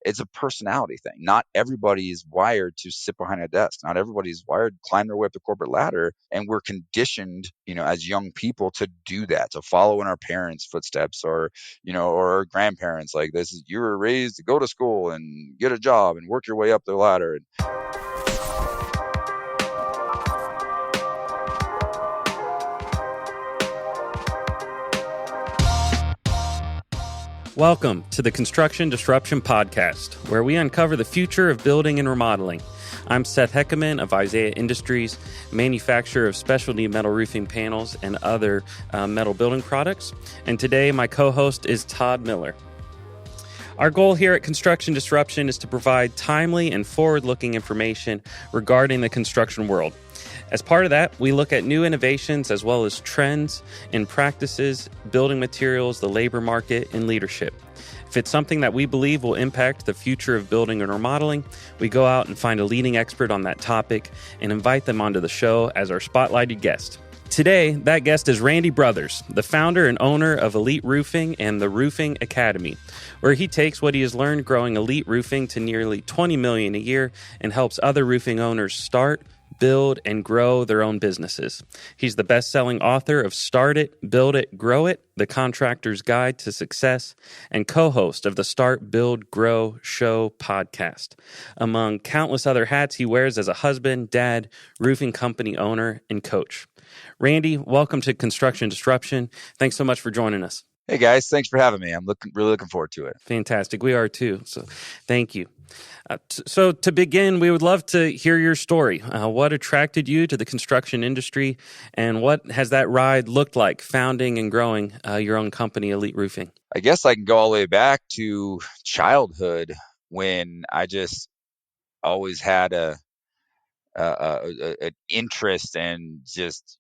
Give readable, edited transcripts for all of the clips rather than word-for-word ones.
it's a personality thing. Not everybody is wired to sit behind a desk. Not everybody is wired to climb their way up the corporate ladder. And we're conditioned, as young people to do that, to follow in our parents' footsteps or our grandparents. Like this is, you were raised to go to school and get a job and work your way up the ladder. Welcome to the Construction Disruption Podcast, where we uncover the future of building and remodeling. I'm Seth Heckerman of Isaiah Industries, manufacturer of specialty metal roofing panels and other metal building products. And today, my co-host is Todd Miller. Our goal here at Construction Disruption is to provide timely and forward-looking information regarding the construction world. As part of that, we look at new innovations as well as trends in practices, building materials, the labor market, and leadership. If it's something that we believe will impact the future of building and remodeling, we go out and find a leading expert on that topic and invite them onto the show as our spotlighted guest. Today, that guest is Randy Brothers, the founder and owner of Elite Roofing and the Roofing Academy, where he takes what he has learned growing Elite Roofing to nearly $20 million a year and helps other roofing owners start, build, and grow their own businesses. He's the best-selling author of Start It, Build It, Grow It, The Contractor's Guide to Success, and co-host of the Start, Build, Grow Show podcast. Among countless other hats he wears as a husband, dad, roofing company owner, and coach. Randy, welcome to Construction Disruption. Thanks so much for joining us. Hey guys, thanks for having me. I'm really looking forward to it. Fantastic. We are too. So thank you. So to begin, we would love to hear your story. What attracted you to the construction industry, and what has that ride looked like founding and growing your own company, Elite Roofing? I guess I can go all the way back to childhood when I just always had an interest and just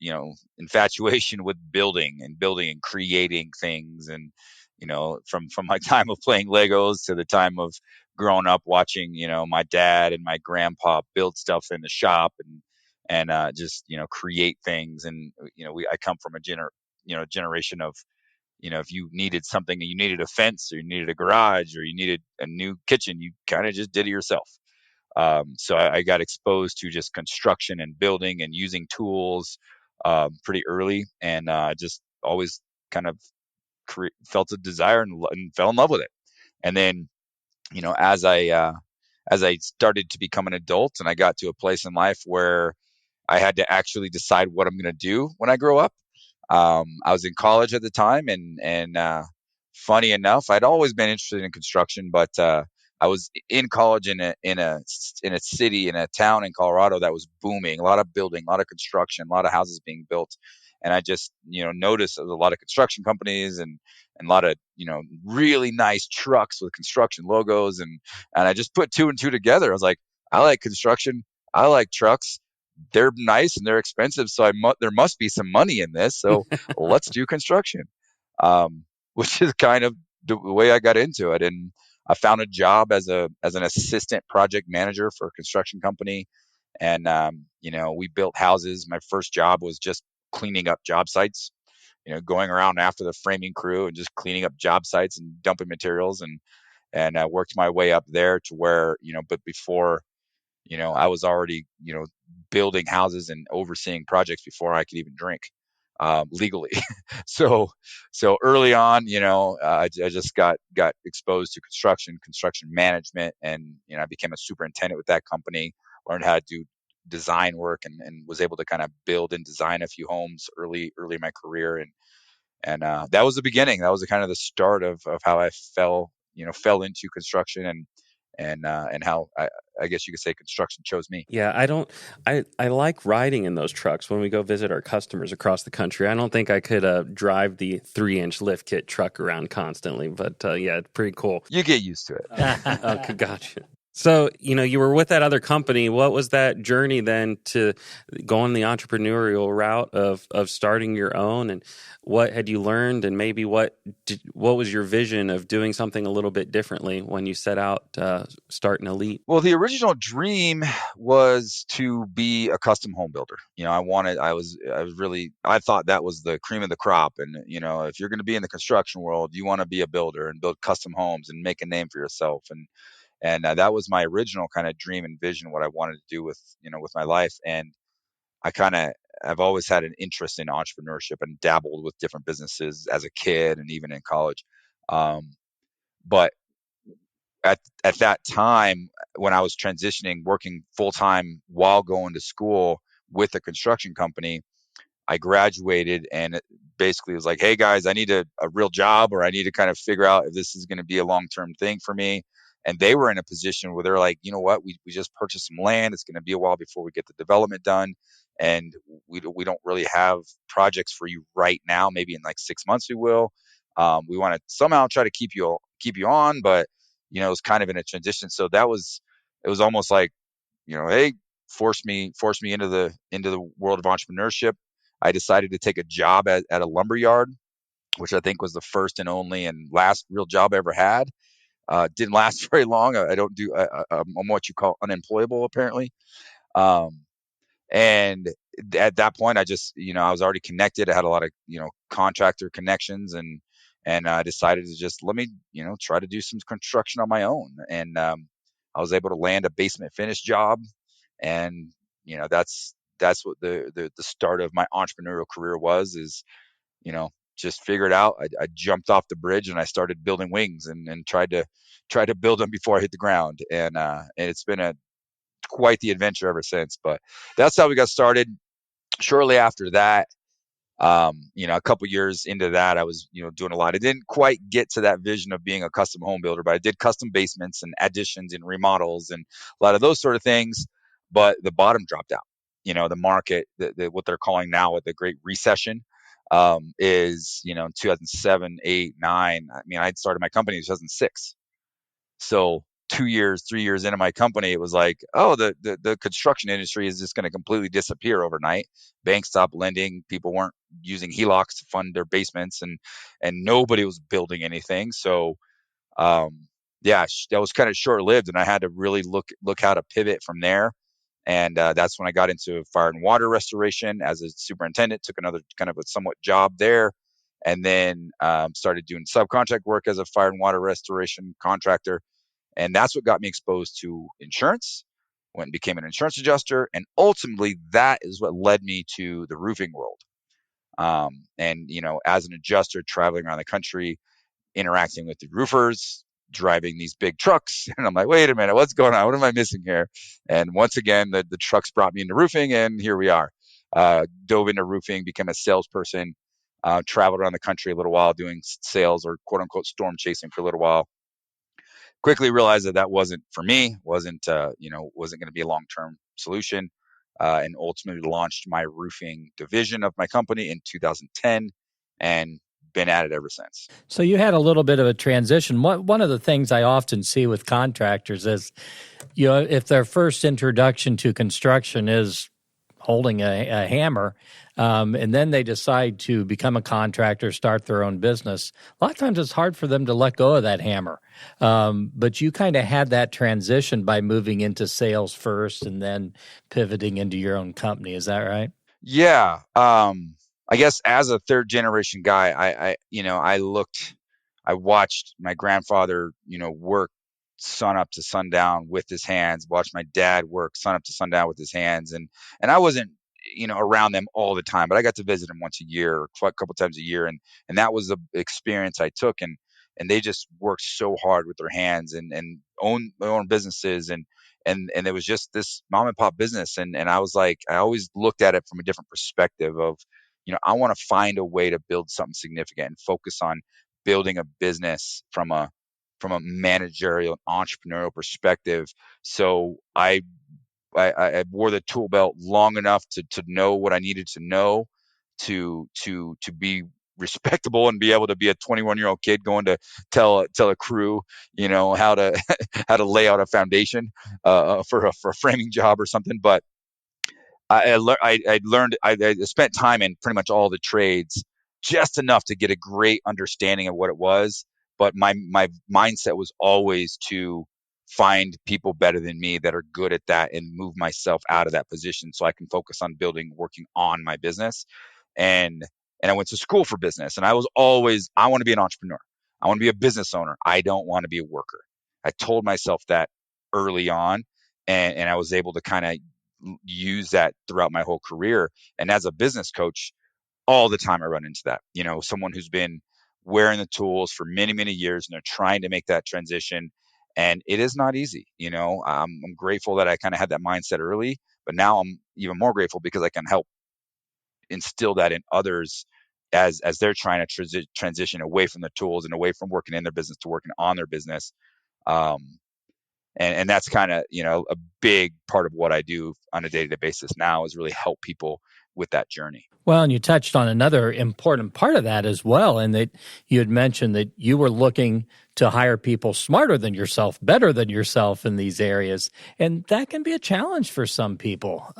infatuation with building and creating things. And from my time of playing Legos to the time of growing up watching my dad and my grandpa build stuff in the shop and just create things. And I come from a generation of if you needed something and you needed a fence or you needed a garage or you needed a new kitchen, you kind of just did it yourself. So I got exposed to just construction and building and using tools pretty early, and just always kind of felt a desire and fell in love with it. And then, as I started to become an adult and I got to a place in life where I had to actually decide what I'm going to do when I grow up. I was in college at the time, and funny enough, I'd always been interested in construction, but I was in college in a city, in a town in Colorado that was booming, a lot of building, a lot of construction, a lot of houses being built. And I just, noticed there was a lot of construction companies and a lot of, really nice trucks with construction logos. And I just put two and two together. I was like, I like construction. I like trucks. They're nice and they're expensive. So there must be some money in this. So let's do construction, which is kind of the way I got into it. And I found a job as an assistant project manager for a construction company. And, we built houses. My first job was just cleaning up job sites, going around after the framing crew and just cleaning up job sites and dumping materials. And I worked my way up there to where, but before, I was already, building houses and overseeing projects before I could even drink legally. So early on, I just got exposed to construction management, and I became a superintendent with that company. Learned how to do design work and was able to kind of build and design a few homes early in my career, and that was the beginning. That was kind of the start of how I fell into construction and how I guess you could say construction chose me. Yeah, I like riding in those trucks when we go visit our customers across the country. I don't think I could drive the 3-inch lift kit truck around constantly, but yeah, it's pretty cool. You get used to it. Okay, gotcha. So, you were with that other company. What was that journey then to go on the entrepreneurial route of starting your own? And what had you learned? And maybe what was your vision of doing something a little bit differently when you set out starting Elite? Well, the original dream was to be a custom home builder. I thought that was the cream of the crop. And, if you're going to be in the construction world, you want to be a builder and build custom homes and make a name for yourself. And that was my original kind of dream and vision, what I wanted to do with, with my life. And I kind of, I've always had an interest in entrepreneurship and dabbled with different businesses as a kid and even in college. But at that time, when I was transitioning, working full time while going to school with a construction company, I graduated and it basically was like, hey guys, I need a real job, or I need to kind of figure out if this is going to be a long term thing for me. And they were in a position where they're like, you know what, we just purchased some land. It's going to be a while before we get the development done. And we don't really have projects for you right now. Maybe in like 6 months we will. We want to somehow try to keep you on, but it's kind of in a transition. So it was almost like, hey, force me into the world of entrepreneurship. I decided to take a job at a lumber yard, which I think was the first and only and last real job I ever had. Didn't last very long. I don't do. I'm what you call unemployable, apparently. Um, and at that point, I just, I was already connected. I had a lot of, contractor connections, and I decided to just let me, try to do some construction on my own. And I was able to land a basement finish job, and that's what the start of my entrepreneurial career was. Is just figured out. I jumped off the bridge and I started building wings, and tried to build them before I hit the ground. And it's been a quite the adventure ever since. But that's how we got started. Shortly after that, a couple years into that, I was, doing a lot. I didn't quite get to that vision of being a custom home builder, but I did custom basements and additions and remodels and a lot of those sort of things. But the bottom dropped out. The market, what they're calling now the Great Recession, is, in 2007, 8, 9. I mean, I'd started my company in 2006. So 2 years, 3 years into my company, it was like, oh, the construction industry is just going to completely disappear overnight. Banks stopped lending. People weren't using HELOCs to fund their basements, and nobody was building anything. So, yeah, that was kind of short lived, and I had to really look how to pivot from there. And that's when I got into fire and water restoration as a superintendent. Took another kind of a somewhat job there, and then started doing subcontract work as a fire and water restoration contractor. And that's what got me exposed to insurance. Went and became an insurance adjuster, and ultimately that is what led me to the roofing world. And as an adjuster, traveling around the country, interacting with the roofers, driving these big trucks. And I'm like, wait a minute, what's going on? What am I missing here? And once again, the trucks brought me into roofing, and here we are. Dove into roofing, became a salesperson, traveled around the country a little while doing sales, or quote unquote storm chasing, for a little while. Quickly realized that wasn't for me, wasn't going to be a long-term solution. And ultimately launched my roofing division of my company in 2010, and been at it ever since. So you had a little bit of a transition. One of the things I often see with contractors is, if their first introduction to construction is holding a hammer, and then they decide to become a contractor, start their own business, a lot of times it's hard for them to let go of that hammer. But you kind of had that transition by moving into sales first and then pivoting into your own company. Is that right? Yeah. I guess as a third generation guy, I watched my grandfather, work sun up to sundown with his hands, watched my dad work sun up to sundown with his hands. And I wasn't, around them all the time, but I got to visit them once a year, or a couple times a year. And that was the experience I took. And they just worked so hard with their hands, and own their own businesses. And it was just this mom and pop business. And I was like, I always looked at it from a different perspective of, I want to find a way to build something significant and focus on building a business from a managerial entrepreneurial perspective. So I wore the tool belt long enough to know what I needed to know to be respectable and be able to be a 21-year-old kid going to tell a crew, how to how to lay out a foundation for a framing job or something. But I learned, I spent time in pretty much all the trades, just enough to get a great understanding of what it was. But my mindset was always to find people better than me that are good at that, and move myself out of that position so I can focus on working on my business. And I went to school for business, and I was always, I want to be an entrepreneur. I want to be a business owner. I don't want to be a worker. I told myself that early on, and I was able to kind of use that throughout my whole career. And as a business coach, all the time I run into that. Someone who's been wearing the tools for many, many years, and they're trying to make that transition. And it is not easy. I'm grateful that I kind of had that mindset early, but now I'm even more grateful because I can help instill that in others as they're trying to transition away from the tools and away from working in their business to working on their business. Um, and that's kind of a big part of what I do on a day-to-day basis now is really help people with that journey. Well, and you touched on another important part of that as well, and that you had mentioned that you were looking to hire people smarter than yourself, better than yourself in these areas, and that can be a challenge for some people.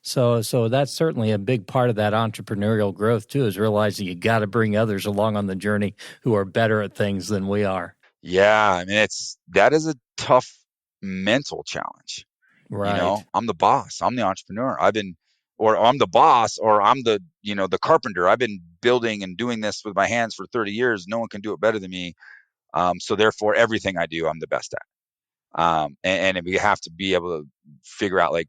So that's certainly a big part of that entrepreneurial growth too, is realizing you got to bring others along on the journey who are better at things than we are. Yeah, I mean that is a tough mental challenge. Right. I'm the boss. I'm the entrepreneur. Or I'm the boss, or I'm the carpenter. I've been building and doing this with my hands for 30 years. No one can do it better than me. So therefore, everything I do, I'm the best at. And we have to be able to figure out, like,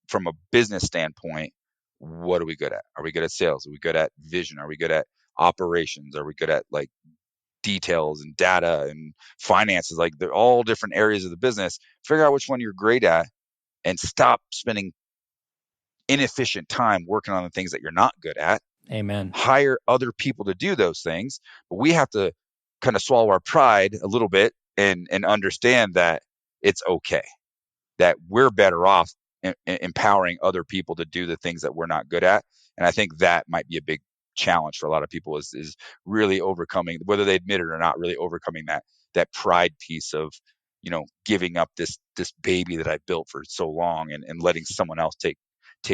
from a business standpoint, what are we good at? Are we good at sales? Are we good at vision? Are we good at operations? Are we good at, like, details and data and finances? Like, they're all different areas of the business. Figure out which one you're great at and stop spending inefficient time working on the things that you're not good at. Amen. Hire other people to do those things, but we have to kind of swallow our pride a little bit and understand that it's okay, that we're better off empowering other people to do the things that we're not good at. And I think that might be a big challenge for a lot of people is really overcoming, whether they admit it or not, really overcoming that pride piece of giving up this baby that I built for so long, and letting someone else take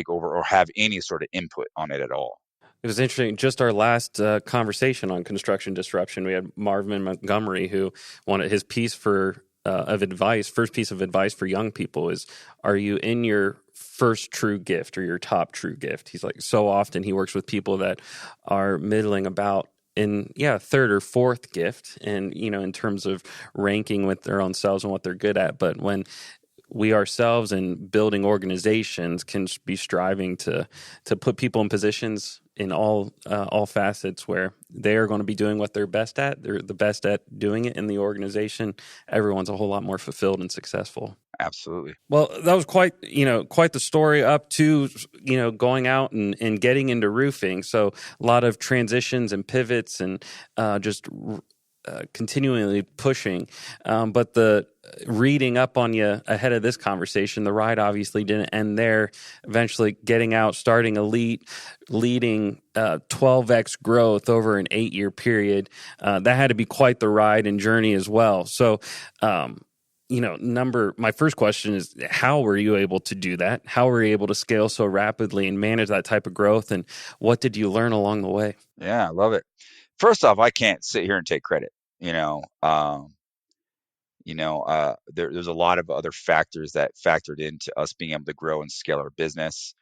over or have any sort of input on it at all. It was interesting. Just our last conversation on construction disruption, we had Marvin Montgomery, who wanted his piece of advice. First piece of advice for young people is: are you in your first true gift or your top true gift? He's like, so often he works with people that are middling about in third or fourth gift, and in terms of ranking with their own selves and what they're good at. But when we ourselves and building organizations can be striving to put people in positions in all facets where they are going to be doing what they're best at. They're the best at doing it in the organization. Everyone's a whole lot more fulfilled and successful. Absolutely. Well, that was quite the story up to, going out and getting into roofing. So a lot of transitions and pivots and just continually pushing. But the reading up on you ahead of this conversation, the ride obviously didn't end there. Eventually getting out, starting Elite, leading 12x growth over an 8-year period. That had to be quite the ride and journey as well. So, my first question is, how were you able to do that? How were you able to scale so rapidly and manage that type of growth? And what did you learn along the way? Yeah, I love it. First off, I can't sit here and take credit. There's a lot of other factors that factored into us being able to grow and scale our business,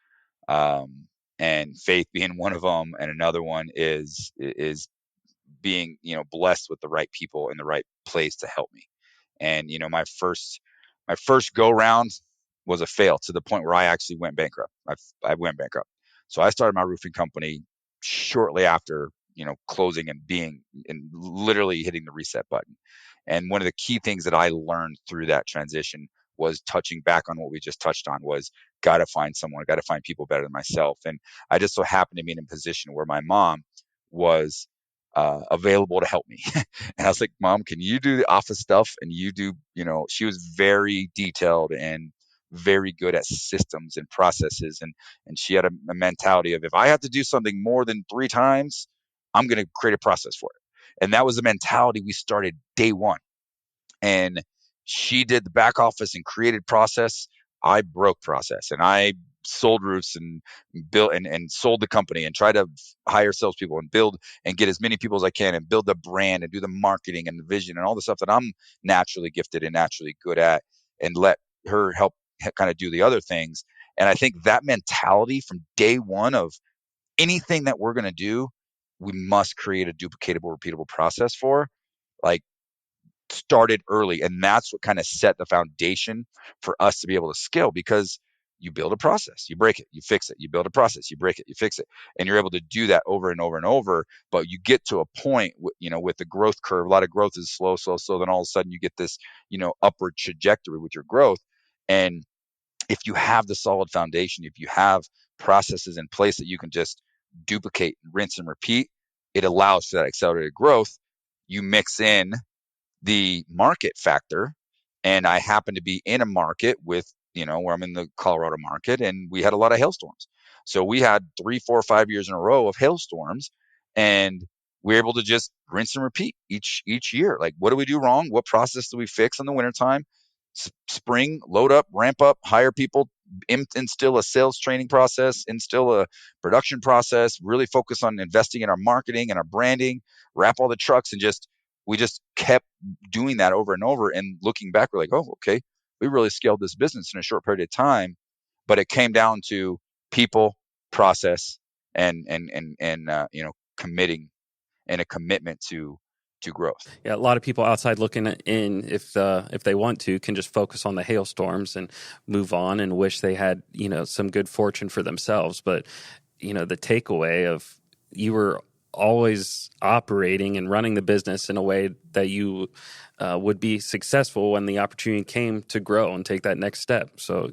and faith being one of them, and another one is being blessed with the right people in the right place to help me. And my first go round was a fail, to the point where I actually went bankrupt. I went bankrupt. So I started my roofing company shortly after closing and literally hitting the reset button. And one of the key things that I learned through that transition was, touching back on what we just touched on, was got to find people better than myself. And I just so happened to be in a position where my mom was available to help me. And I was like, Mom, can you do the office stuff? And you do, she was very detailed and very good at systems and processes. And she had a mentality of, if I have to do something more than 3 times, I'm going to create a process for it. And that was the mentality we started day one. And she did the back office and created process. I broke process, and I sold roofs and built and sold the company, and tried to hire salespeople and build and get as many people as I can, and build the brand and do the marketing and the vision and all the stuff that I'm naturally gifted and naturally good at, and let her help kind of do the other things. And I think that mentality from day one of, anything that we're going to do, we must create a duplicatable, repeatable process for. Like, started early, and that's what kind of set the foundation for us to be able to scale, because you build a process, you break it, you fix it, you build a process, you break it, you fix it, and you're able to do that over and over and over. But you get to a point, with the growth curve, a lot of growth is slow, slow, slow, then all of a sudden you get this, upward trajectory with your growth. And if you have the solid foundation, if you have processes in place that you can just duplicate, rinse and repeat, it allows for that accelerated growth. You mix in the market factor, and I happen to be in a market with, where I'm in the Colorado market, and we had a lot of hailstorms. So we had 3, 4, 5 years in a row of hailstorms, and we're able to just rinse and repeat each year. Like, what do we do wrong? What process do we fix in the wintertime? Spring, load up, ramp up, hire people, instill a sales training process, instill a production process, really focus on investing in our marketing and our branding, wrap all the trucks, and we just kept doing that over and over. And looking back, we're like, oh, okay, we really scaled this business in a short period of time. But it came down to people, process, and committing, and a commitment to growth. Yeah, a lot of people outside looking in, if they want to, can just focus on the hailstorms and move on and wish they had some good fortune for themselves. But the takeaway of you were always operating and running the business in a way that you would be successful when the opportunity came to grow and take that next step. So,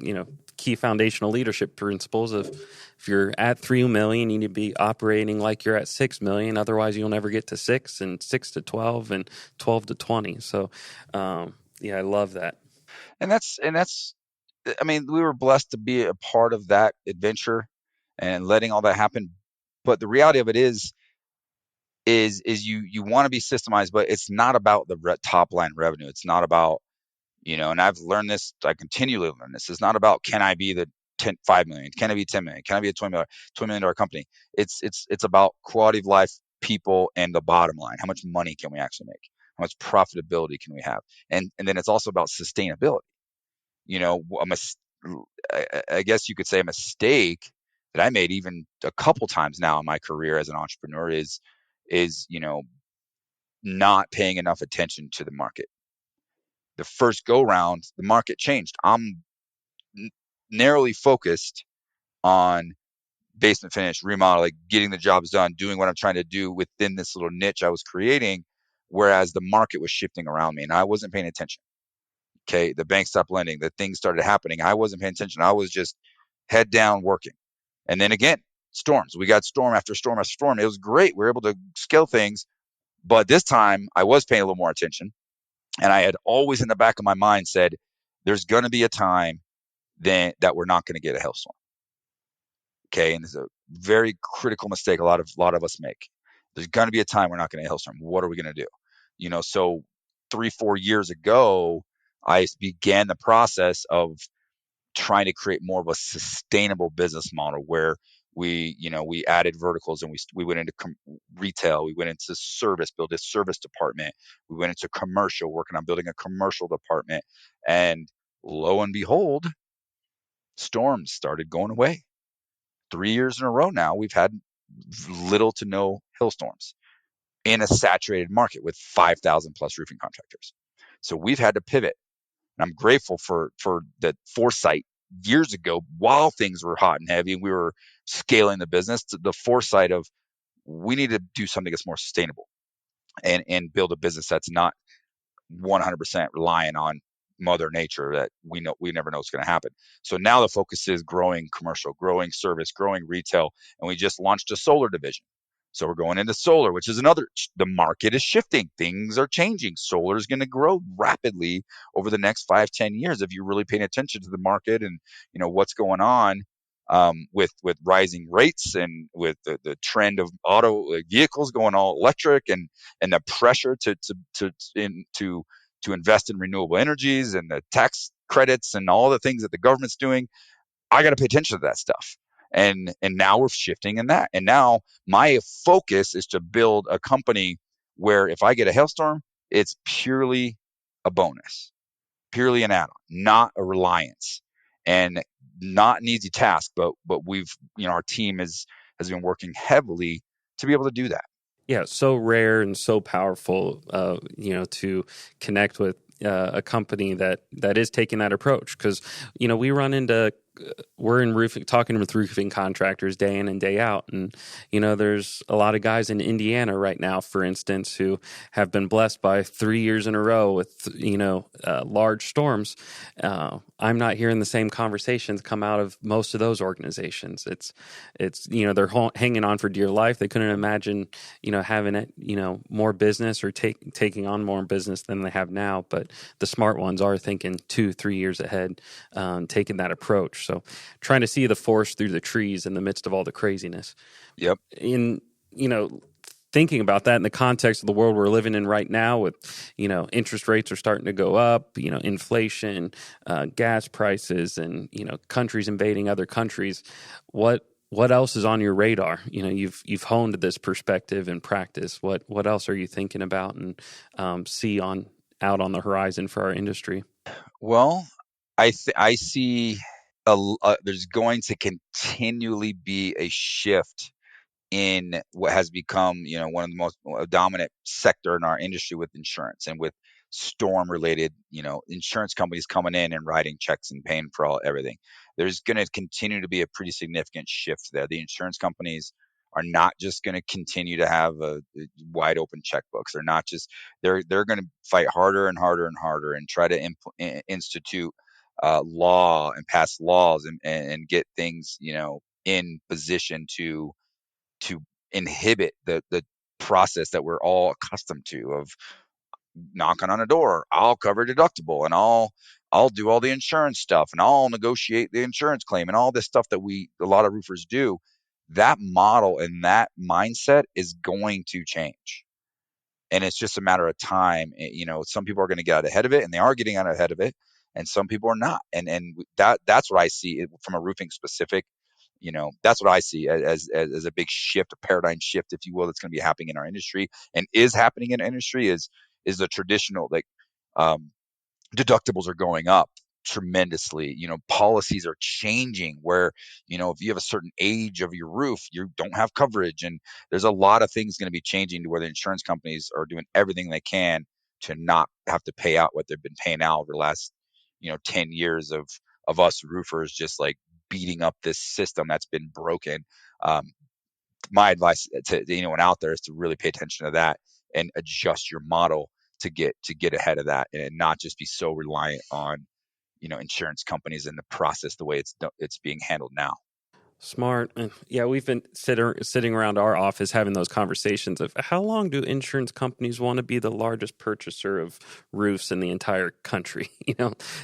key foundational leadership principles of if you're at 3 million, you need to be operating like you're at 6 million. Otherwise, you'll never get to 6, and 6 to 12, and 12 to 20. So, I love that. And that's, I mean, we were blessed to be a part of that adventure and letting all that happen. But the reality of it is you want to be systemized, but it's not about the top line revenue. It's not about, and I've learned this, I continually learn this. It's not about, can I be the 5 million? Can I be 10 million? Can I be a $20 million company? It's about quality of life, people, and the bottom line. How much money can we actually make? How much profitability can we have? And then it's also about sustainability. I guess you could say a mistake that I made even a couple times now in my career as an entrepreneur is not paying enough attention to the market. The first go round, the market changed. I'm narrowly focused on basement finish, remodel, like getting the jobs done, doing what I'm trying to do within this little niche I was creating, whereas the market was shifting around me and I wasn't paying attention. Okay, the bank stopped lending, the things started happening. I wasn't paying attention. I was just head down working. And then again, storms. We got storm after storm after storm. It was great. We were able to scale things. But this time I was paying a little more attention. And I had always in the back of my mind said, there's going to be a time that we're not going to get a hailstorm. Okay. And it's a very critical mistake a lot of us make. There's going to be a time we're not going to get a hailstorm. What are we going to do? So 3-4 years ago, I began the process of trying to create more of a sustainable business model where we added verticals, and we went into retail, we went into service, built a service department, we went into commercial, working on building a commercial department, and lo and behold, storms started going away. 3 years in a row now, we've had little to no hailstorms in a saturated market with 5,000 plus roofing contractors. So we've had to pivot. And I'm grateful for the foresight years ago, while things were hot and heavy and we were scaling the business, to the foresight of, we need to do something that's more sustainable and build a business that's not 100% relying on mother nature, that we never know what's going to happen. So now the focus is growing commercial, growing service, growing retail, and we just launched a solar division. So we're going into solar, which is the market is shifting. Things are changing. Solar is going to grow rapidly over the next 5-10 years if you're really paying attention to the market and what's going on with rising rates and with the trend of auto vehicles going all electric, and the pressure to invest in renewable energies and the tax credits and all the things that the government's doing. I got to pay attention to that stuff. And now we're shifting in that. And now my focus is to build a company where if I get a hailstorm, it's purely a bonus, purely an add-on, not a reliance, and not an easy task. But we've, our team has been working heavily to be able to do that. Yeah, so rare and so powerful, to connect with a company that is taking that approach. Because we run into we're in roofing, talking with roofing contractors day in and day out, and there's a lot of guys in Indiana right now, for instance, who have been blessed by 3 years in a row with large storms. I'm not hearing the same conversations come out of most of those organizations. It's they're hanging on for dear life. They couldn't imagine having it, more business or taking on more business than they have now. But the smart ones are thinking 2-3 years ahead, taking that approach. So trying to see the forest through the trees in the midst of all the craziness. Yep. In, thinking about that in the context of the world we're living in right now with, interest rates are starting to go up, inflation, gas prices, and, countries invading other countries. What else is on your radar? You've honed this perspective and practice. What else are you thinking about and see on out on the horizon for our industry? Well, I see there's going to continually be a shift in what has become, one of the most dominant sector in our industry with insurance and with storm related, insurance companies coming in and writing checks and paying for everything. There's going to continue to be a pretty significant shift there. The insurance companies are not just going to continue to have a wide open checkbooks. They're not just they're going to fight harder and harder and harder and try to institute law and pass laws and get things, in position to inhibit the process that we're all accustomed to of knocking on a door. I'll cover deductible and I'll do all the insurance stuff and I'll negotiate the insurance claim and all this stuff that a lot of roofers do. That model and that mindset is going to change. And it's just a matter of time. Some people are going to get out ahead of it, and they are getting out ahead of it, and some people are not. And that's what I see from a roofing specific. That's what I see as a big shift, a paradigm shift, if you will, that's going to be happening in our industry and is happening in our industry is the traditional, like, um, deductibles are going up tremendously. Policies are changing where, if you have a certain age of your roof, you don't have coverage. And there's a lot of things going to be changing to where the insurance companies are doing everything they can to not have to pay out what they've been paying out over the last, 10 years of us roofers just like beating up this system that's been broken. Um, my advice to anyone out there is to really pay attention to that and adjust your model to get ahead of that and not just be so reliant on insurance companies and the process the way it's being handled now. Smart. And yeah, we've been sitting around our office having those conversations of how long do insurance companies want to be the largest purchaser of roofs in the entire country?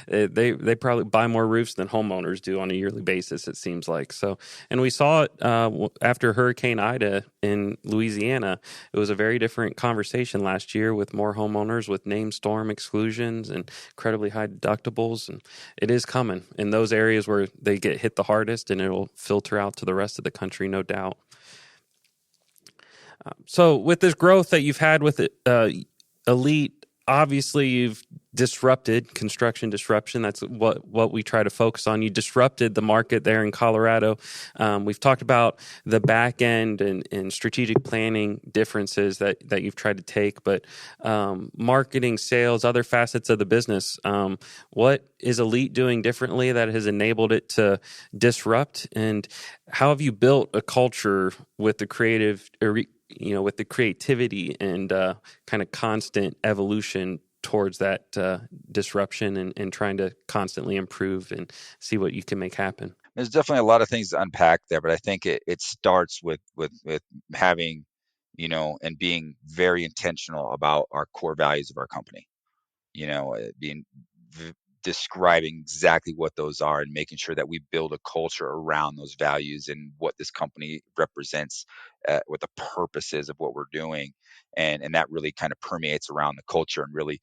They probably buy more roofs than homeowners do on a yearly basis, it seems like. So, and we saw it after Hurricane Ida in Louisiana. It was a very different conversation last year with more homeowners with named storm exclusions and incredibly high deductibles. And it is coming in those areas where they get hit the hardest, and it'll filter out to the rest of the country, no doubt. So, with this growth that you've had with it, Elite, obviously you've disrupted construction disruption. That's what we try to focus on. You disrupted the market there in Colorado. We've talked about the back end and strategic planning differences that you've tried to take, but marketing, sales, other facets of the business. What is Elite doing differently that has enabled it to disrupt? And how have you built a culture with the with the creativity and kind of constant evolution towards that disruption and trying to constantly improve and see what you can make happen? There's definitely a lot of things to unpack there, but I think it starts with having, and being very intentional about our core values of our company. Being describing exactly what those are and making sure that we build a culture around those values and what this company represents, what the purpose is of what we're doing, and that really kind of permeates around the culture and really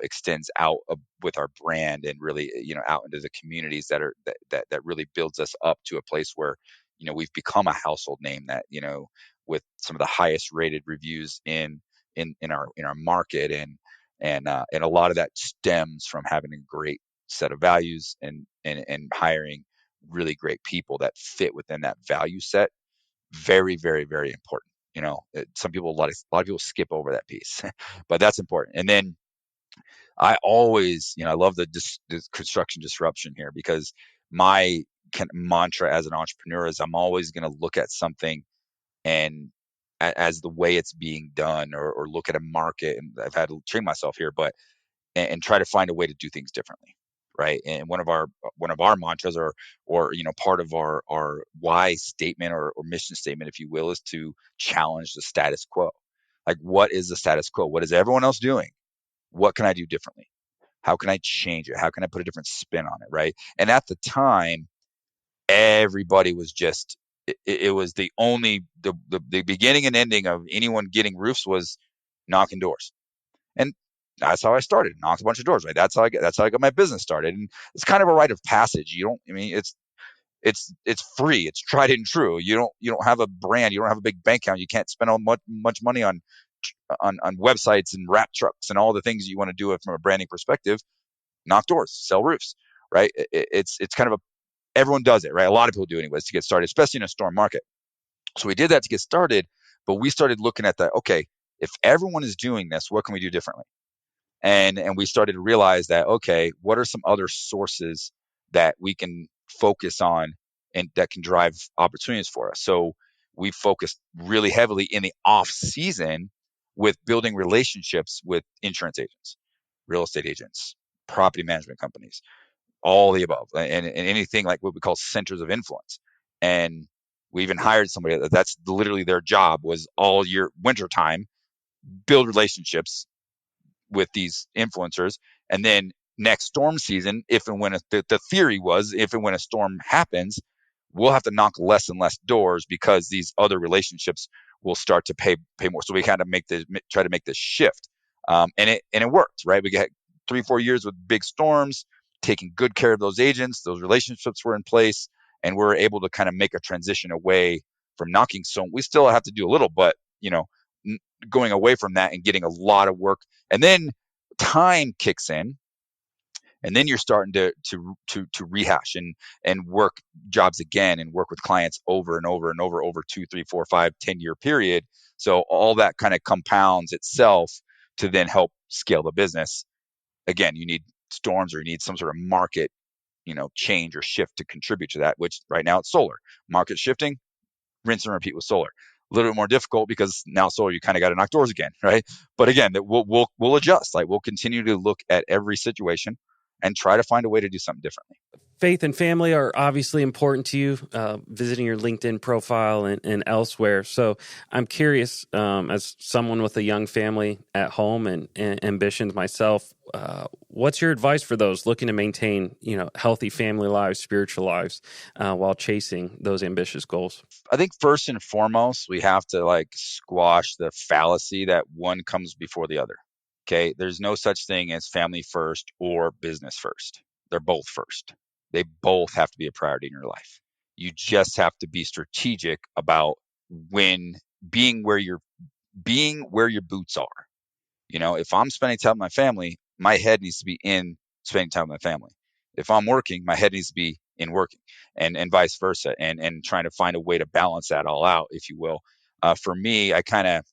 extends out with our brand and really out into the communities that really builds us up to a place where we've become a household name that with some of the highest rated reviews in our market, and a lot of that stems from having a great set of values and hiring really great people that fit within that value set. Very, very, very important. Some people, a lot of people skip over that piece, but that's important. And then I always, I love this construction disruption here, because my kind of mantra as an entrepreneur is I'm always going to look at something and as the way it's being done, or look at a market. And I've had to train myself here, but and try to find a way to do things differently, right? And one of our mantras, or part of our why statement, or mission statement, if you will, is to challenge the status quo. Like, what is the status quo? What is everyone else doing? What can I do differently? How can I change it? How can I put a different spin on it, right? And at the time, everybody was just it was the beginning and ending of anyone getting roofs was knocking doors. And that's how I started. Knocked a bunch of doors, right? That's how I got my business started. And it's kind of a rite of passage. It's free. It's tried and true. You don't have a brand. You don't have a big bank account. You can't spend all much money on websites and wrap trucks and all the things you want to do from a branding perspective. Knock doors, sell roofs, right? It's kind of everyone does it, right? A lot of people do anyways to get started, especially in a storm market. So we did that to get started, but we started looking at that. Okay, if everyone is doing this, what can we do differently? And we started to realize that, okay, what are some other sources that we can focus on and that can drive opportunities for us? So we focused really heavily in the off season with building relationships with insurance agents, real estate agents, property management companies, all the above, and anything like what we call centers of influence. And we even hired somebody that's literally their job was all year wintertime build relationships with these influencers. And then next storm season, if and when the theory was, if and when a storm happens, we'll have to knock less and less doors because these other relationships will start to pay more. So we kind of try to make this shift, and it worked, right? We got 3-4 years with big storms, taking good care of those agents. Those relationships were in place, and we're able to kind of make a transition away from knocking. So we still have to do a little, but going away from that and getting a lot of work. And then time kicks in, and then you're starting to rehash and work jobs again and work with clients over and over 2, 3, 4, 5, 10-year period. So all that kind of compounds itself to then help scale the business. Again, you need storms, or you need some sort of market change or shift to contribute to that, which right now it's solar. Market shifting, rinse and repeat with solar. A little bit more difficult because now solar, you kind of got to knock doors again, right? But again, we'll adjust. Like, we'll continue to look at every situation and try to find a way to do something differently. Faith and family are obviously important to you, visiting your LinkedIn profile and elsewhere. So I'm curious, as someone with a young family at home and ambitions myself, what's your advice for those looking to maintain, healthy family lives, spiritual lives, while chasing those ambitious goals? I think first and foremost, we have to squash the fallacy that one comes before the other. Okay. There's no such thing as family first or business first. They're both first. They both have to be a priority in your life. You just have to be strategic about being where your boots are. If I'm spending time with my family, my head needs to be in spending time with my family. If I'm working, my head needs to be in working, and vice versa, and trying to find a way to balance that all out, if you will. For me, I kind of,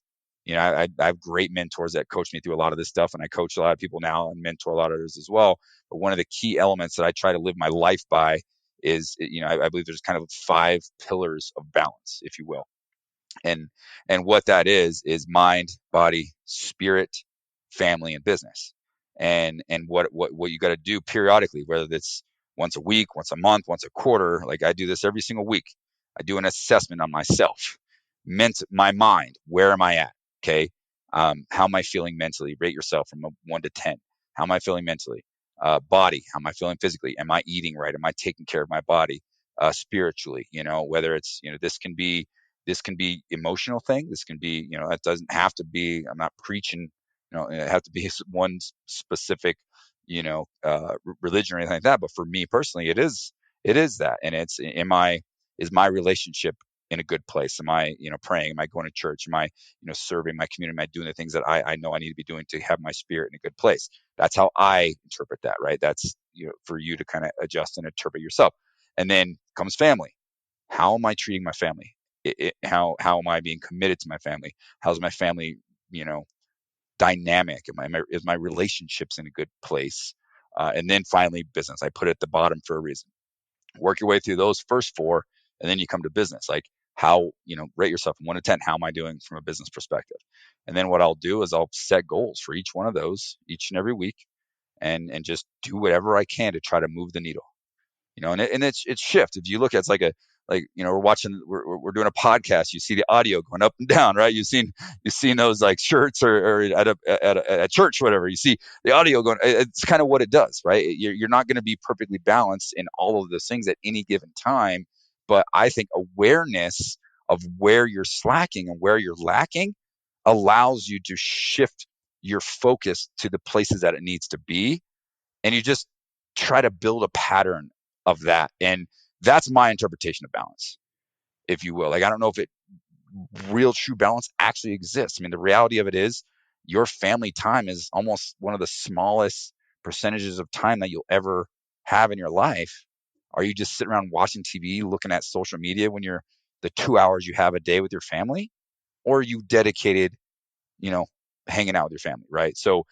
I have great mentors that coach me through a lot of this stuff, and I coach a lot of people now and mentor a lot of others as well. But one of the key elements that I try to live my life by is, I believe there's kind of 5 pillars of balance, if you will. And what that is mind, body, spirit, family, and business. And what you got to do periodically, whether it's once a week, once a month, once a quarter. Like, I do this every single week. I do an assessment on myself, my mind. Where am I at? Okay. How am I feeling mentally? Rate yourself from a 1 to 10. How am I feeling mentally? Body. How am I feeling physically? Am I eating right? Am I taking care of my body? Spiritually, whether it's, this can be emotional thing. This can be, it doesn't have to be, I'm not preaching, it have to be one specific, religion or anything like that. But for me personally, it is that. And is my relationship in a good place? Am I, praying? Am I going to church? Am I, serving my community? Am I doing the things that I know I need to be doing to have my spirit in a good place? That's how I interpret that, right? That's, for you to kind of adjust and interpret yourself. And then comes family. How am I treating my family? how am I being committed to my family? How's my family, dynamic? Is my relationships in a good place? And then finally, business. I put it at the bottom for a reason. Work your way through those first four, and then you come to business. Like how, rate yourself from 1 to 10. How am I doing from a business perspective? And then what I'll do is I'll set goals for each one of those each and every week, and just do whatever I can to try to move the needle. And it's shift. If you look at, it's like we're doing a podcast. You see the audio going up and down, right? You've seen those like shirts or at church, whatever. You see the audio going. It's kind of what it does, right? You're not going to be perfectly balanced in all of those things at any given time, but I think awareness of where you're slacking and where you're lacking allows you to shift your focus to the places that it needs to be, and you just try to build a pattern of that. And that's my interpretation of balance, if you will. Like, I don't know if real true balance actually exists. I mean, the reality of it is your family time is almost one of the smallest percentages of time that you'll ever have in your life. Are you just sitting around watching TV, looking at social media when you're the 2 hours you have a day with your family? Or are you dedicated, hanging out with your family, right? So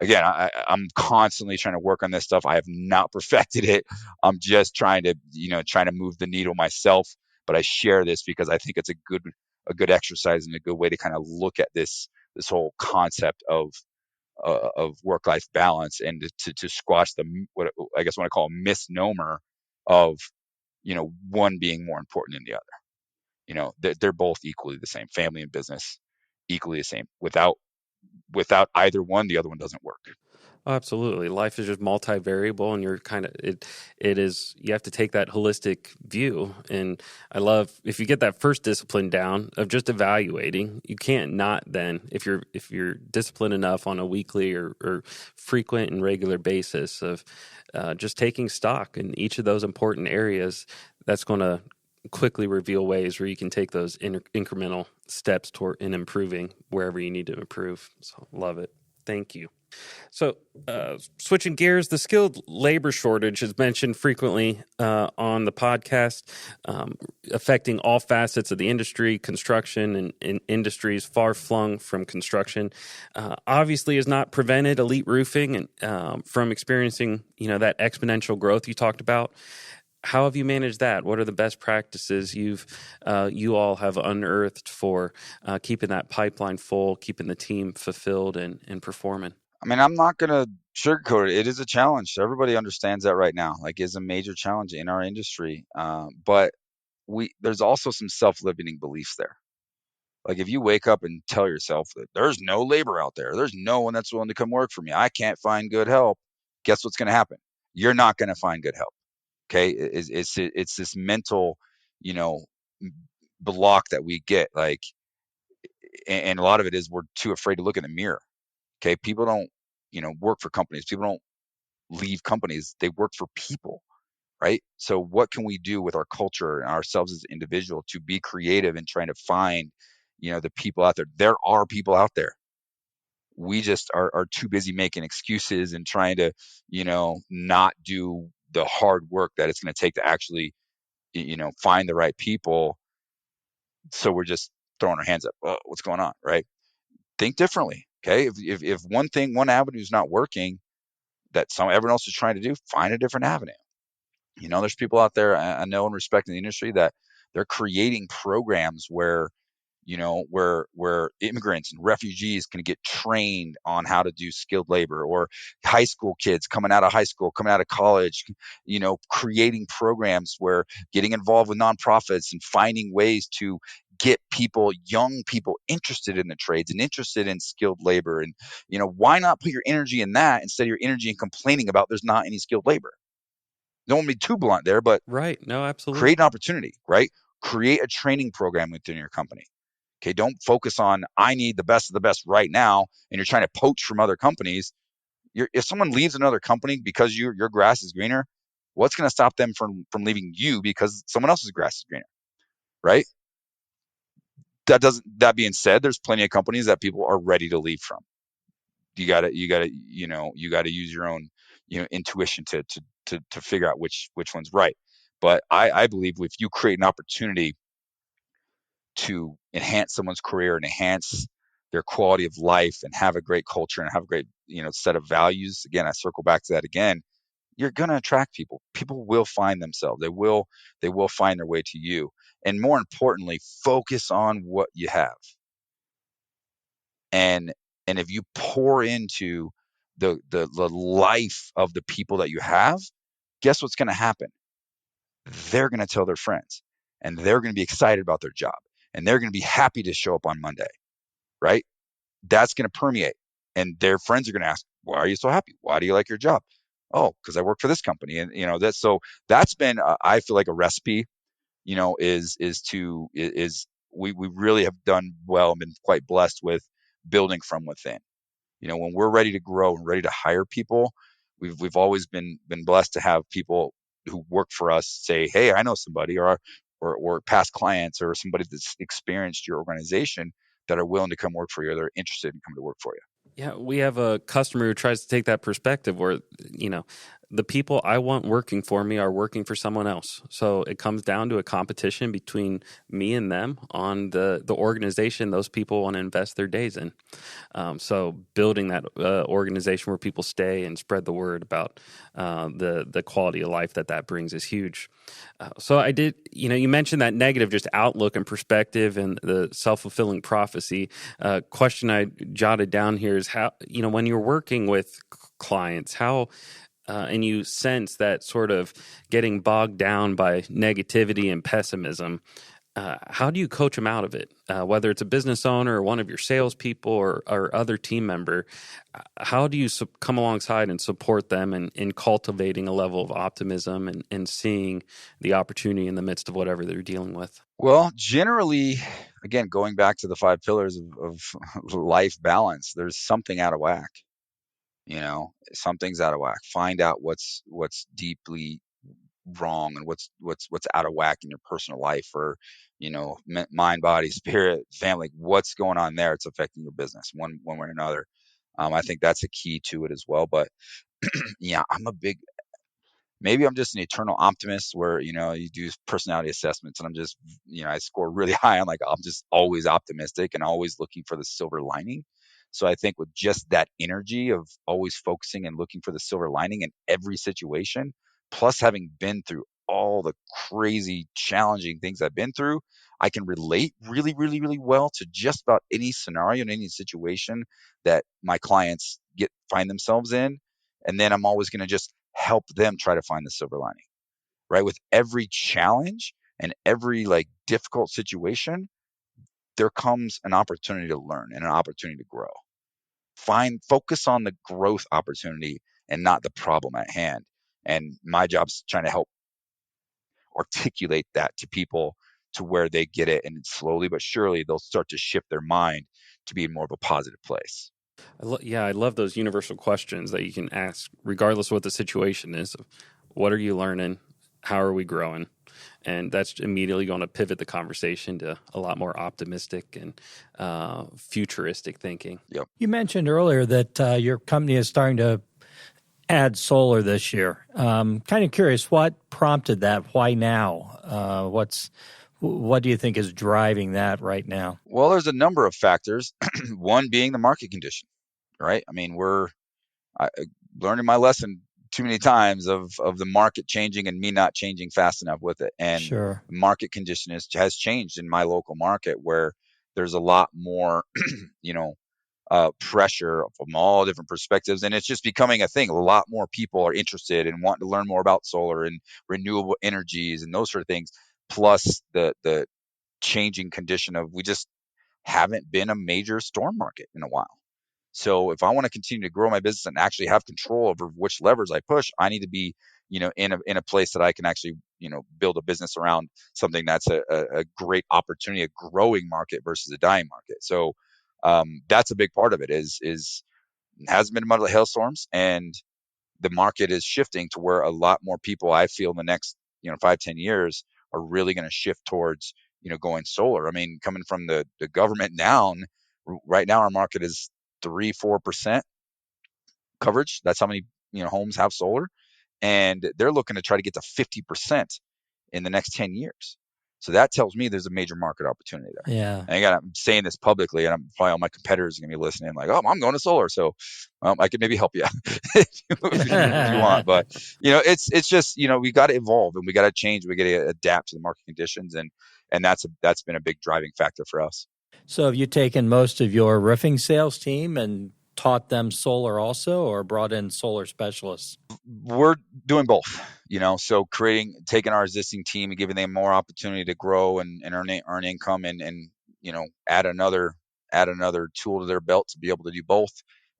again, I'm constantly trying to work on this stuff. I have not perfected it. I'm just trying to move the needle myself. But I share this because I think it's a good exercise and a good way to kind of look at this whole concept of work-life balance, and to squash what I guess what I call a misnomer of one being more important than the other. They're both equally the same. Family and business, equally the same. Without either one, the other one doesn't work. Oh, absolutely. Life is just multivariable, and you're kind of it is you have to take that holistic view. And I love if you get that first discipline down of just evaluating, you can't not then if you're disciplined enough on a weekly or frequent and regular basis of just taking stock in each of those important areas, that's going to quickly reveal ways where you can take those incremental steps toward in improving wherever you need to improve. So love it. Thank you. So, switching gears, the skilled labor shortage is mentioned frequently on the podcast, affecting all facets of the industry. Construction and industries far flung from construction, obviously, has not prevented elite roofing and from experiencing that exponential growth you talked about. How have you managed that? What are the best practices you all have unearthed for keeping that pipeline full, keeping the team fulfilled and performing? I mean, I'm not going to sugarcoat it. It is a challenge. Everybody understands that right now. Like, it's a major challenge in our industry. But there's also some self-limiting beliefs there. Like, if you wake up and tell yourself that there's no labor out there's no one that's willing to come work for me, I can't find good help, guess what's going to happen? You're not going to find good help. Okay, it's this mental, block that we get. Like, and a lot of it is we're too afraid to look in the mirror. Okay, people don't, work for companies. People don't leave companies. They work for people, right? So what can we do with our culture and ourselves as an individual to be creative and trying to find, the people out there? There are people out there. We just are too busy making excuses and trying to, not do the hard work that it's going to take to actually, find the right people. So we're just throwing our hands up. Oh, what's going on, right? Think differently. Okay, if one avenue is not working, that everyone else is trying to do, find a different avenue. There's people out there I know and respect in the industry that they're creating programs where, where immigrants and refugees can get trained on how to do skilled labor, or high school kids coming out of high school, coming out of college, creating programs where getting involved with nonprofits and finding ways to get young people interested in the trades and interested in skilled labor. And, why not put your energy in that instead of your energy in complaining about there's not any skilled labor? Don't want to be too blunt there, but right. No, absolutely. Create an opportunity, right? Create a training program within your company. Okay, don't focus on I need the best of the best right now, and you're trying to poach from other companies. If someone leaves another company because your grass is greener, what's going to stop them from leaving you because someone else's grass is greener, right? That being said, there's plenty of companies that people are ready to leave from. You gotta use your own intuition to figure out which one's right. But I believe if you create an opportunity enhance someone's career and enhance their quality of life and have a great culture and have a great, set of values. Again, I circle back to that again. You're going to attract people. People will find themselves. They will find their way to you. And more importantly, focus on what you have. And if you pour into the life of the people that you have, guess what's going to happen? They're going to tell their friends, and they're going to be excited about their job, and they're going to be happy to show up on Monday, right? That's going to permeate, and their friends are going to ask, why are you so happy? Why do you like your job? Oh, because I work for this company. And that's been, I feel like, a recipe, is we really have done well and been quite blessed with building from within. When we're ready to grow and ready to hire people, we've always been blessed to have people who work for us say, hey, I know somebody, or past clients, or somebody that's experienced your organization, that are willing to come work for you, or they're interested in coming to work for you. Yeah, we have a customer who tries to take that perspective where, the people I want working for me are working for someone else. So it comes down to a competition between me and them on the organization those people want to invest their days in. So building that organization where people stay and spread the word about the quality of life that brings is huge. So I did, you mentioned that negative just outlook and perspective and the self-fulfilling prophecy. Question I jotted down here is how, when you're working with clients, how and you sense that sort of getting bogged down by negativity and pessimism, how do you coach them out of it? Whether it's a business owner or one of your salespeople or other team member, how do you come alongside and support them in cultivating a level of optimism and seeing the opportunity in the midst of whatever they're dealing with? Well, generally, again, going back to the 5 pillars of life balance, there's something out of whack. Something's out of whack. Find out what's deeply wrong, and what's out of whack in your personal life, or mind, body, spirit, family. What's going on there? It's affecting your business one way or another. I think that's a key to it as well. But yeah, maybe I'm just an eternal optimist, where you do personality assessments, and I'm just, I score really high on, like, I'm just always optimistic and always looking for the silver lining. So I think with just that energy of always focusing and looking for the silver lining in every situation, plus having been through all the crazy challenging things I've been through, I can relate really, really, really well to just about any scenario and any situation that my clients find themselves in. And then I'm always going to just help them try to find the silver lining, right? With every challenge and every, like, difficult situation, there comes an opportunity to learn and an opportunity to grow. Focus on the growth opportunity and not the problem at hand. And my job's trying to help articulate that to people, to where they get it, and slowly but surely they'll start to shift their mind to be in more of a positive place. I love those universal questions that you can ask regardless of what the situation is. What are you learning? How are we growing? And that's immediately going to pivot the conversation to a lot more optimistic and futuristic thinking. Yep. You mentioned earlier that your company is starting to add solar this year. Kind of curious, what prompted that? Why now? What do you think is driving that right now? Well, there's a number of factors. One being the market condition, right? I mean, I learning my lesson too many times of the market changing and me not changing fast enough with it. And Sure. the market condition has changed in my local market, where there's a lot more, pressure from all different perspectives, and it's just becoming a thing. A lot more people are interested and wanting to learn more about solar and renewable energies and those sort of things. Plus the changing condition of, we just haven't been a major storm market in a while. So if I want to continue to grow my business and actually have control over which levers I push, I need to be, in a place that I can actually, build a business around something that's a great opportunity, a growing market versus a dying market. So that's a big part of it. Is hasn't been much of hailstorms, and the market is shifting to where a lot more people, I feel, in the next 5-10 years are really going to shift towards going solar. I mean, coming from the government down, right now our market is 3-4% coverage. That's how many homes have solar, and they're looking to try to get to 50% in the next 10 years. So that tells me there's a major market opportunity there. Yeah. And again, I'm saying this publicly, and I'm probably all my competitors are going to be listening, like, "Oh, I'm going to solar, so I could maybe help you if you want." But it's just we got to evolve and we got to change. We got to adapt to the market conditions, and that's been a big driving factor for us. So have you taken most of your roofing sales team and taught them solar also, or brought in solar specialists? We're doing both, so taking our existing team and giving them more opportunity to grow and earn income and add another tool to their belt to be able to do both.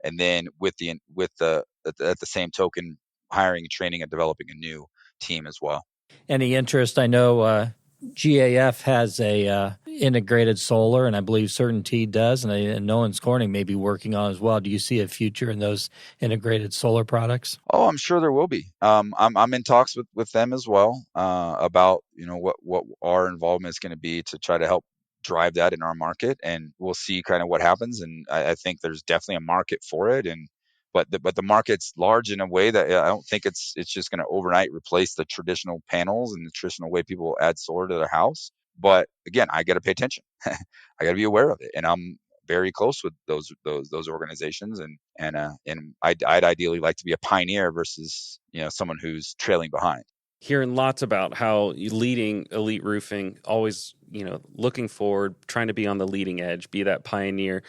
And then at the same token, hiring, training, and developing a new team as well. Any interest? I know GAF has a integrated solar, and I believe CertainTeed does, and Owens Corning may be working on as well. Do you see a future in those integrated solar products? Oh, I'm sure there will be. I'm in talks with them as well about what our involvement is going to be to try to help drive that in our market, and we'll see kind of what happens. And I think there's definitely a market for it, but the market's large in a way that I don't think it's just going to overnight replace the traditional panels and the traditional way people add solar to their house. But again, I got to pay attention. I got to be aware of it, and I'm very close with those organizations, and I'd ideally like to be a pioneer versus someone who's trailing behind. Hearing lots about how leading elite roofing, always looking forward, trying to be on the leading edge, be that pioneer.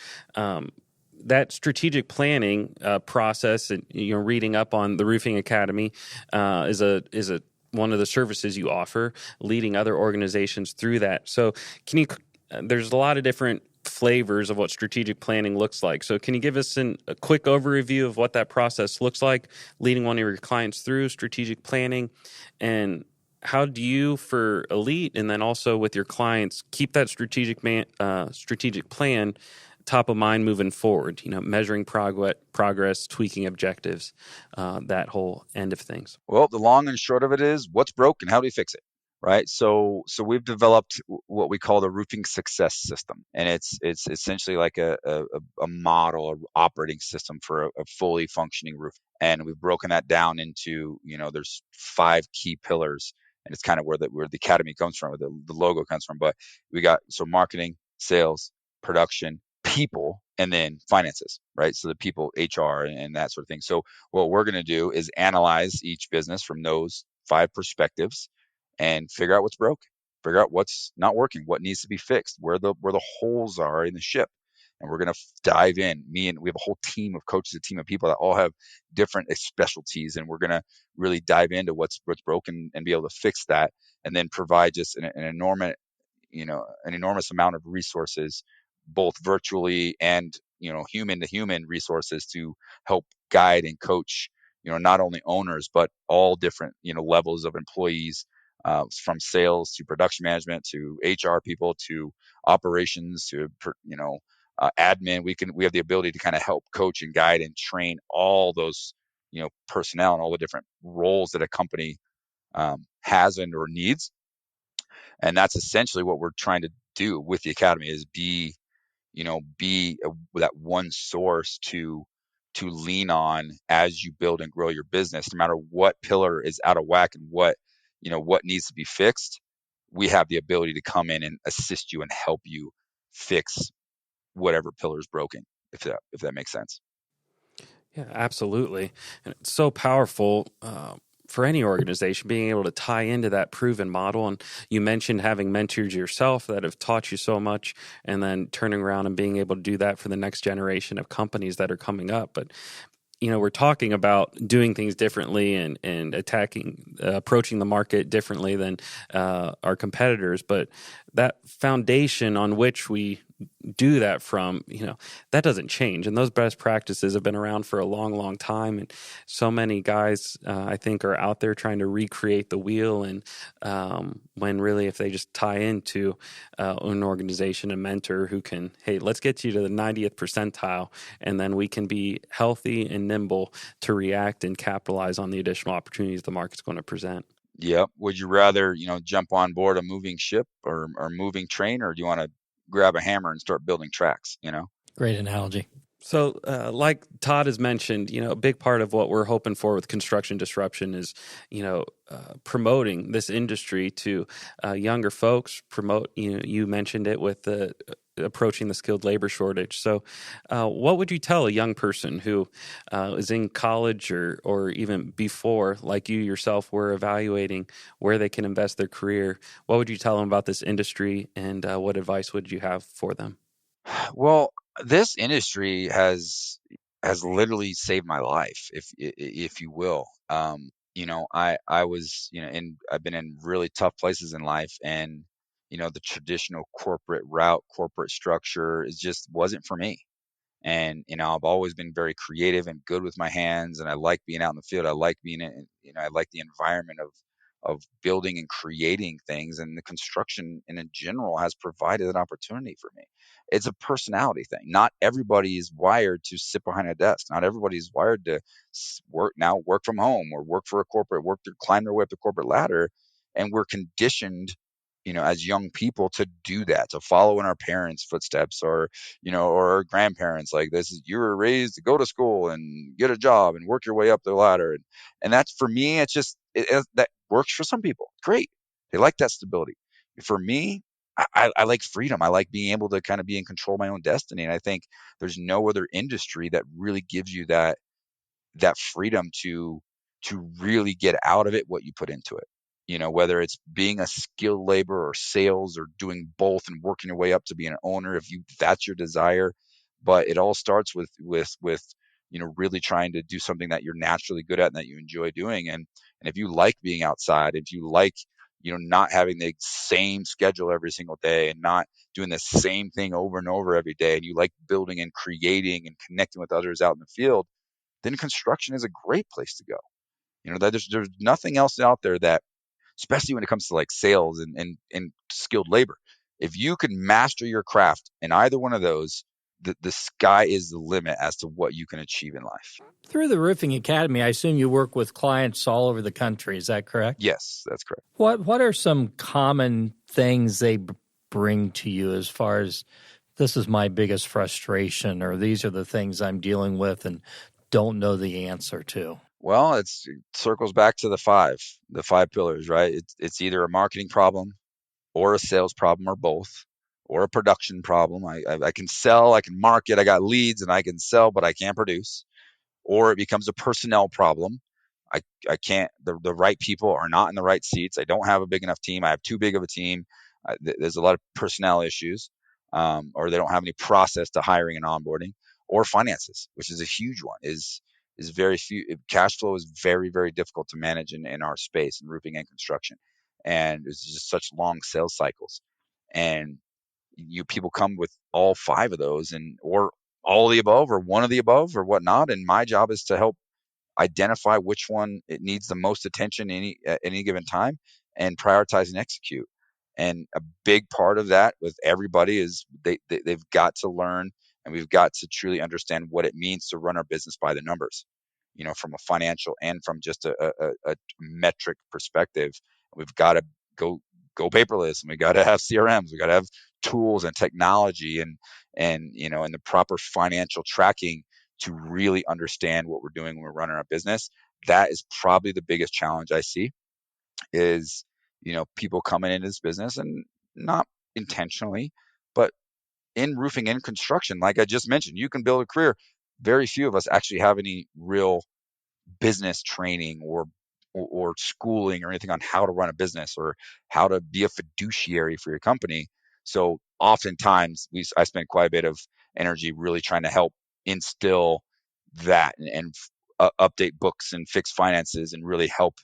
That strategic planning process, and reading up on the Roofing Academy is a one of the services you offer, leading other organizations through that. So can you? There's a lot of different flavors of what strategic planning looks like. So can you give us a quick overview of what that process looks like, leading one of your clients through strategic planning, and how do you, for Elite, and then also with your clients, keep that strategic plan top of mind moving forward? Measuring progress, tweaking objectives, that whole end of things. Well, the long and short of it is, what's broke and how do we fix it? Right. So we've developed what we call the roofing success system, and it's essentially like a model, an operating system for a fully functioning roof. And we've broken that down into there's 5 key pillars, and it's kind of where the academy comes from, where the logo comes from. But we got marketing, sales, production, people, and then finances, right? So the people, HR, and that sort of thing. So what we're going to do is analyze each business from those 5 perspectives and figure out what's broke, figure out what's not working, what needs to be fixed, where the holes are in the ship. And we're going to dive in. We have a whole team of coaches, a team of people that all have different specialties, and we're going to really dive into what's broken and be able to fix that, and then provide just an enormous amount of resources, both virtually and human to human resources, to help guide and coach not only owners but all different levels of employees, from sales to production management to HR people to operations to admin. We have the ability to kind of help coach and guide and train all those personnel and all the different roles that a company has and or needs. And that's essentially what we're trying to do with the academy, is be that one source to lean on as you build and grow your business. No matter what pillar is out of whack and what needs to be fixed, we have the ability to come in and assist you and help you fix whatever pillar is broken, if that makes sense. Yeah, absolutely. And it's so powerful for any organization being able to tie into that proven model. And you mentioned having mentors yourself that have taught you so much, and then turning around and being able to do that for the next generation of companies that are coming up. But we're talking about doing things differently and approaching the market differently than our competitors. But that foundation on which we do that from, that doesn't change. And those best practices have been around for a long, long time. And so many guys, I think, are out there trying to recreate the wheel. And when really, if they just tie into an organization, a mentor who can, hey, let's get you to the 90th percentile, and then we can be healthy and nimble to react and capitalize on the additional opportunities the market's going to present. Yep. Would you rather, jump on board a moving ship or moving train, or do you want to grab a hammer and start building tracks? Great analogy. So, like Todd has mentioned, a big part of what we're hoping for with construction disruption is, promoting this industry to younger folks. Promote, you mentioned it with the approaching the skilled labor shortage. So, what would you tell a young person who is in college or even before, like you yourself, were evaluating where they can invest their career? What would you tell them about this industry, and what advice would you have for them? Well, this industry has literally saved my life, if you will. I was, I've been in really tough places in life, and the traditional corporate route, corporate structure is just wasn't for me. And I've always been very creative and good with my hands, and I like being out in the field. I like being in, I like the environment of building and creating things, and the construction in general has provided an opportunity for me. It's a personality thing. Not everybody is wired to sit behind a desk. Not everybody is wired to work from home, or work for a corporate, work to climb their way up the corporate ladder. And we're conditioned, as young people, to do that, to follow in our parents' footsteps, or our grandparents. Like, this is, you were raised to go to school and get a job and work your way up the ladder. And that's, for me, it's just, that works for some people. Great. They like that stability. For me, I like freedom. I like being able to kind of be in control of my own destiny. And I think there's no other industry that really gives you that freedom to really get out of it what you put into it. Whether it's being a skilled laborer or sales, or doing both and working your way up to being an owner, if that's your desire. But it all starts with really trying to do something that you're naturally good at and that you enjoy doing. And if you like being outside, if you like not having the same schedule every single day, and not doing the same thing over and over every day, and you like building and creating and connecting with others out in the field, then construction is a great place to go. That there's nothing else out there that, especially when it comes to like sales and skilled labor, if you can master your craft in either one of those, the sky is the limit as to what you can achieve in life. Through the Roofing Academy, I assume you work with clients all over the country. Is that correct? Yes, that's correct. What are some common things they bring to you, as far as, this is my biggest frustration, or these are the things I'm dealing with and don't know the answer to? Well, it circles back to the five pillars, right? It's either a marketing problem, or a sales problem, or both, or a production problem. I can sell, I can market, I got leads, and I can sell, but I can't produce. Or it becomes a personnel problem. I can't, the right people are not in the right seats. I don't have a big enough team. I have too big of a team. There's a lot of personnel issues, or they don't have any process to hiring and onboarding. Or finances, which is a huge one, is very few. Cash flow is very, very difficult to manage in our space, in roofing and construction. And it's just such long sales cycles. And people come with all five of those, or all of the above, or one of the above, or whatnot. And my job is to help identify which one it needs the most attention at any given time, and prioritize and execute. And a big part of that with everybody is they've got to learn, and we've got to truly understand what it means to run our business by the numbers, from a financial and from just a metric perspective. We've got to go paperless, and we got to have CRMs. We got to have tools and technology, and the proper financial tracking to really understand what we're doing when we're running our business. That is probably the biggest challenge I see, is, people coming into this business, and not intentionally, but in roofing and construction, like I just mentioned, you can build a career. Very few of us actually have any real business training, or schooling, or anything on how to run a business, or how to be a fiduciary for your company. So oftentimes I spend quite a bit of energy really trying to help instill that, and update books and fix finances, and really help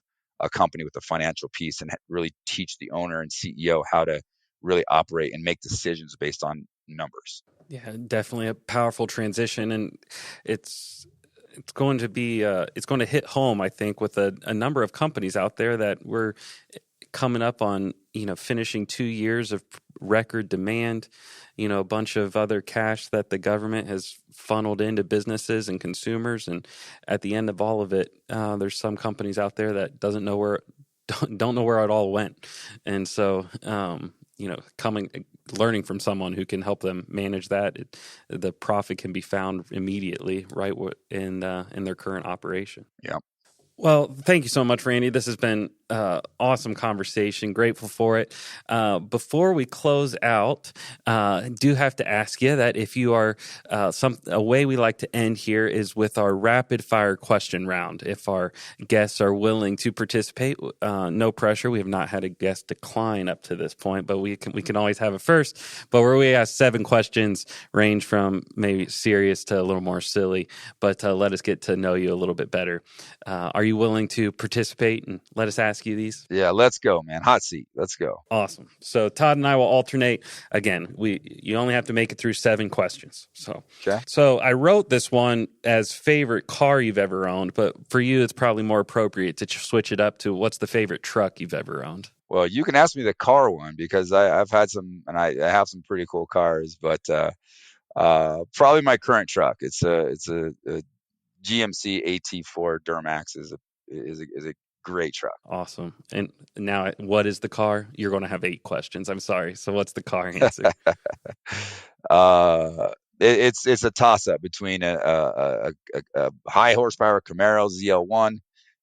a company with the financial piece, and really teach the owner and CEO how to really operate and make decisions based on numbers. Yeah, definitely a powerful transition, and it's going to be it's going to hit home, I think, with a number of companies out there that we're coming up on, finishing 2 years of record demand, a bunch of other cash that the government has funneled into businesses and consumers, and at the end of all of it, there's some companies out there that don't know where it all went, and so coming learning from someone who can help them manage that, the profit can be found immediately, right, in their current operation. Yeah. Well, thank you so much, Randy. This has been awesome conversation. Grateful for it. Before we close out, I do have to ask you that if you are a way we like to end here is with our rapid fire question round. If our guests are willing to participate, no pressure. We have not had a guest decline up to this point, but we can always have it first. But where we ask 7 questions, range from maybe serious to a little more silly, but let us get to know you a little bit better. Are you willing to participate and let us ask you these? Yeah, let's go, man. Hot seat. Let's go. Awesome. So Todd and I will alternate. Again, you only have to make it through 7 questions. So I wrote this one as favorite car you've ever owned, but for you, it's probably more appropriate to switch it up to what's the favorite truck you've ever owned? Well, you can ask me the car one because I've had some, and I have some pretty cool cars, but probably my current truck. It's a GMC AT4 Duramax is a great truck. Awesome. And now, what is the car? You're going to have 8 questions. I'm sorry. So what's the car answer? It's a toss up between a high horsepower Camaro ZL1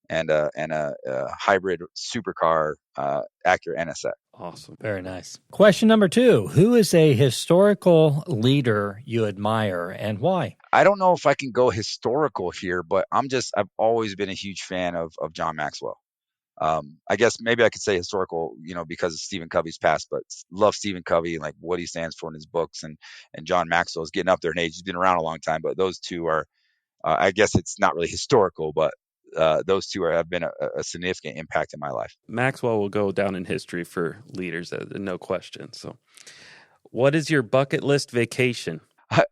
and a hybrid supercar Acura NSX. Awesome. Very nice. Question number 2. Who is a historical leader you admire and why? I don't know if I can go historical here, but I've always been a huge fan of John Maxwell. I guess maybe I could say historical, because of Stephen Covey's past, but love Stephen Covey and like what he stands for in his books, and John Maxwell is getting up there in age. He's been around a long time, but those two are, I guess it's not really historical, but those two have been a significant impact in my life. Maxwell will go down in history for leaders, no question. So what is your bucket list vacation?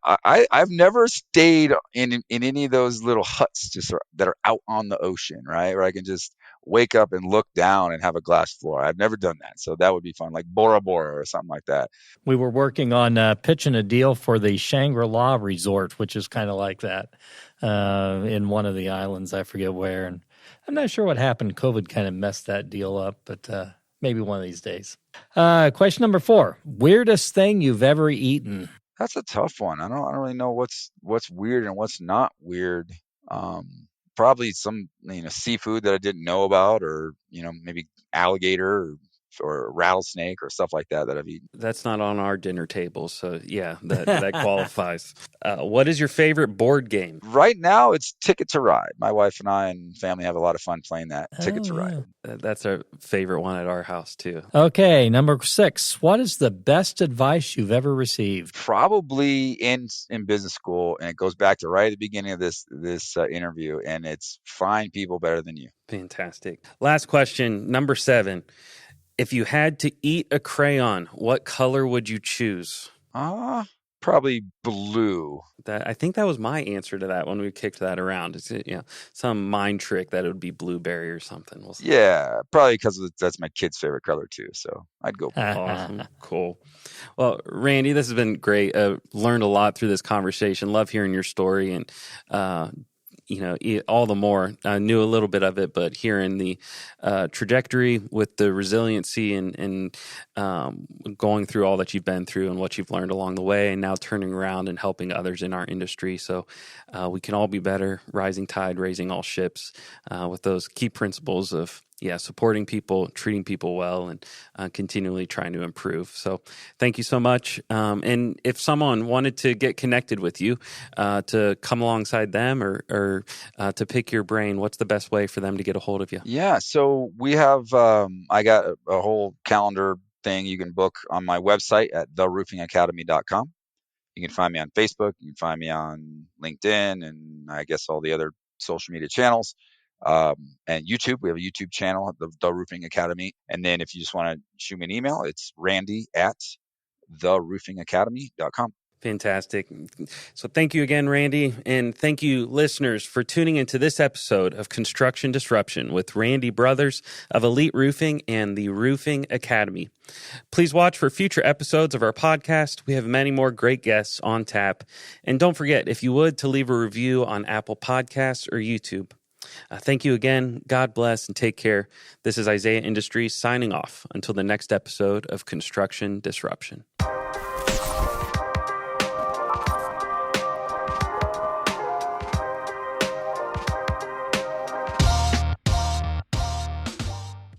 I've never stayed in any of those little huts that are out on the ocean, right? Where I can just wake up and look down and have a glass floor. I've never done that. So that would be fun, like Bora Bora or something like that. We were working on pitching a deal for the Shangri-La Resort, which is kind of like that in one of the islands. I forget where. And I'm not sure what happened. COVID kind of messed that deal up, but maybe one of these days. Question number 4. Weirdest thing you've ever eaten? That's a tough one. I don't really know what's weird and what's not weird. Probably some seafood that I didn't know about, or maybe alligator or rattlesnake or stuff like that I've eaten. That's not on our dinner table, so yeah, that qualifies. What is your favorite board game? Right now, it's Ticket to Ride. My wife and I and family have a lot of fun playing that. Ticket to Ride. That's our favorite one at our house too. Okay, number 6. What is the best advice you've ever received? Probably in business school, and it goes back to right at the beginning of this interview, and it's find people better than you. Fantastic. Last question, number 7. If you had to eat a crayon, what color would you choose? Probably blue. I think that was my answer to that when we kicked that around. It's some mind trick that it would be blueberry or something. Yeah, probably because that's my kid's favorite color too. So I'd go blue. Awesome. Cool. Well, Randy, this has been great. Learned a lot through this conversation. Love hearing your story, and all the more. I knew a little bit of it, but hearing the trajectory with the resiliency and going through all that you've been through and what you've learned along the way, and now turning around and helping others in our industry. So we can all be better, rising tide, raising all ships, with those key principles of supporting people, treating people well, and continually trying to improve. So thank you so much. And if someone wanted to get connected with you, to come alongside them or to pick your brain, what's the best way for them to get a hold of you? Yeah, so we have, I got a whole calendar thing you can book on my website at theroofingacademy.com. You can find me on Facebook. You can find me on LinkedIn, and I guess all the other social media channels. And YouTube, we have a YouTube channel, the Roofing Academy. And then if you just want to shoot me an email, it's randy@theroofingacademy.com. Fantastic. So thank you again, Randy. And thank you, listeners, for tuning into this episode of Construction Disruption with Randy Brothers of Elite Roofing and the Roofing Academy. Please watch for future episodes of our podcast. We have many more great guests on tap. And don't forget, if you would, to leave a review on Apple Podcasts or YouTube. Thank you again. God bless and take care. This is Isaiah Industries signing off until the next episode of Construction Disruption.